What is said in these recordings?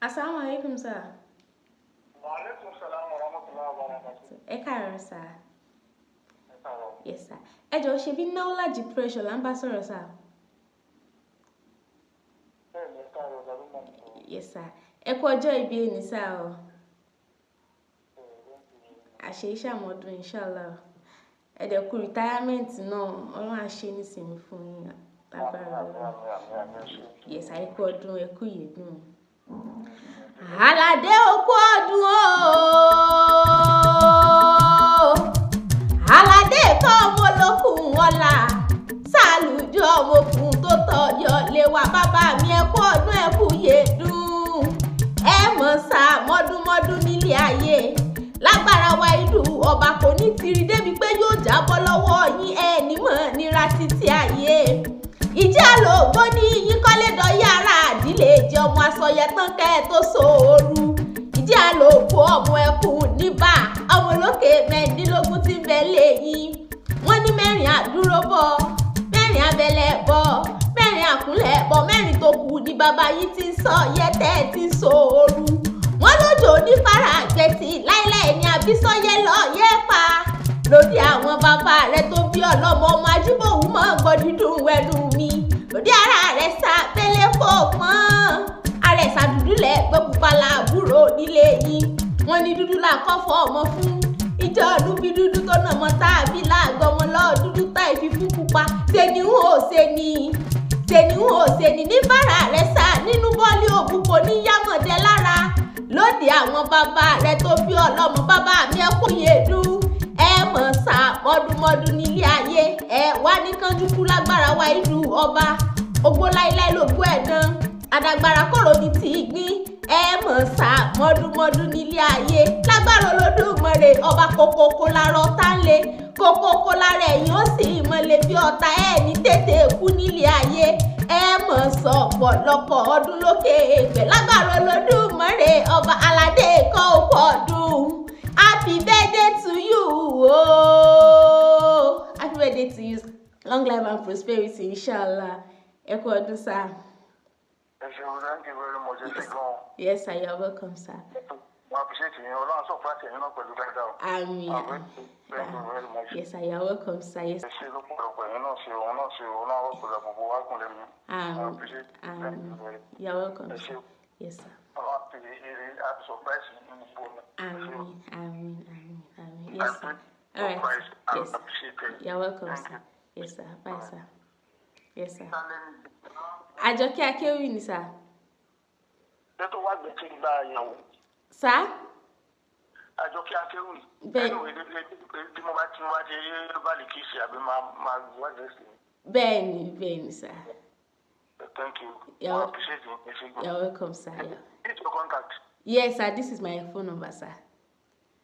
Assalamu alaikum, sir. Wa alaikum salam wa rahmatullahi wa barakatuh. Ẹ káàárọ̀, sir. Yes, sir. Ẹ jọ̀ọ́ ṣe bí knowledge pressure là ń bá sọ̀rọ̀, sir. Yes, sir. Ẹ kú ọjọ́ ìbí ẹni, sir o. Àṣẹ iṣẹ́ àmọ́dún, inshallah. Ẹ dẹ̀ kú retirement náà, Ọlọ́run á ṣe nísìnyí fún yín lágbára Ọlọ́run. Yes, sir. Ẹ kú ọdún, ẹ kú ìyèdún. Aládé okú ọdún o. Aládé kọ́ ọmọ olókùn ọ̀la. Sàlùjọ ọmọkùn tó tọ̀yọ̀ lé wa bàbá mi ẹ kú ọdún ẹ kú ìyèdún. Ẹ mọ̀ sá mọ́dúnmọ́dún nílé ayé. Lágbára wa ìlú ọba kò ní tìrì débi pé yóò jábọ́ lọ́wọ́ yín ẹ nímọ̀ nira títí ayé. Ìjẹ́ àlòògbó ní yín kọ́lé dọ̀yí ara àdílé jẹ́ ọmọ asọyẹ tán kẹ́ ẹ tó sòoru. Ìjẹ́ àlòògbó ọmọ ẹkùn níbà ọmọ olókè mẹ́rìndínlógún tí ń bẹ lẹ́yìn. Wọ́n ní mẹ́rin àdúró bọ̀ mẹ́rin abẹ́lẹ̀ bọ̀ mẹ́rin àkúnlẹ̀ bọ̀ mẹ́rin tó kù ní bàbá yìí ti ń sọ yẹtẹ́ ti ń sòoru. Wọ́n lójó ní fara àgbẹ̀tì láíláí ní àbísọ́yẹ́ lọ yẹ́ pa. Lòdì àwọn bàbá rẹ̀ tó bí ọlọ́mọ ọmọ ajíbòwú mọ́ gbọ́ dídùn wẹ̀lú mi. Lòdì ara rẹ̀ sá pélé kò pọ́n. Ara ẹ̀sà dúdú lẹ̀ gbé pupa làbúrò nílé yìí. Wọ́n ní dúdú là kọ́ fọ́ ọmọ fún. Ìjọ ọdún bí dúdú tó nà mọ́ tàbí láàgbọ́ ọmọ lọ́ọ́ dúdú tá ìfífú pupa. Ṣèní ń hò ṣèní. Ṣèní ń hò ṣèní ní fara rẹ̀ sá nínú bọ́ọ̀lì òbúkọ ní yámọ̀dé lára. Lòdì àwọn bàbá rẹ̀ tó bí ọlọ́mọ bàbá mi ẹ kú ìyèdún. Ẹ mọ̀ sá mọ́dúnmọ́dún nílé ayé ẹ wá ní kánjúkú lágbára wa ìlú ọba ogbó láíláí lògbó ẹ̀dán àdàgbàrà kòrò ní ti gbín ẹ mọ̀ sá mọ́dúnmọ́dún nílé ayé lágbára Olódùmarè ọba kókókó lára ọ̀tá ń lé kókókó lára ẹ̀yìn ó sì mọ̀lẹ́ bí ọ̀tá ẹ̀ ní tètè kú nílé ayé ẹ mọ̀ sọ ọ̀pọ̀lọpọ̀ ọdún lókè ègbè lágbára Olódùmarè ọba aládé kọ́ òkú ọdún. Happy birthday to you. Oh, happy birthday to you. Long life and prosperity, inshallah. Ẹ kú ọdún, sir. Thank you very much. Yes, sir. You're welcome, sir. I appreciate you. Ọlọ́run sọ fún àtẹ̀yìn náà pẹ̀lú dáadáa. Amen. Thank you very much. Yes, sir. You're welcome, sir. Yes. Ẹ ṣe lọ́pọ̀lọpọ̀ ẹ̀yin náà ṣe òun náà ṣe òun náà wọ́n pẹ̀lú gbogbo wa kún lẹ́nu. I appreciate you. Thank you very much. You're welcome, sir. Yes, sir. Amen. Yes, sir. All right. Yes. You're welcome, sir. Yes, sir. Bye, sir. Yes, sir. Ajoke Akewi ni, sir. Sir? Ajoke Akewi. Bẹ́ẹ̀ni, sir. Thank you. You're welcome, sir. It's your contact. Yes, sir. This is my phone number, sir.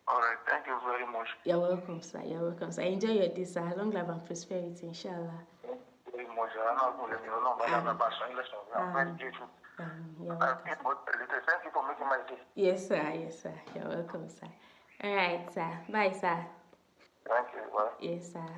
All right. Thank you very much. You're welcome, sir. You're welcome, sir. Enjoy your day, sir. Long life and prosperity, inshallah. Thank you very much. I'm very grateful. You're welcome. Thank you for making my day. Yes, sir. Yes, sir. You're welcome, sir. All right, sir. Bye, sir. Thank you. Bye. Yes, sir.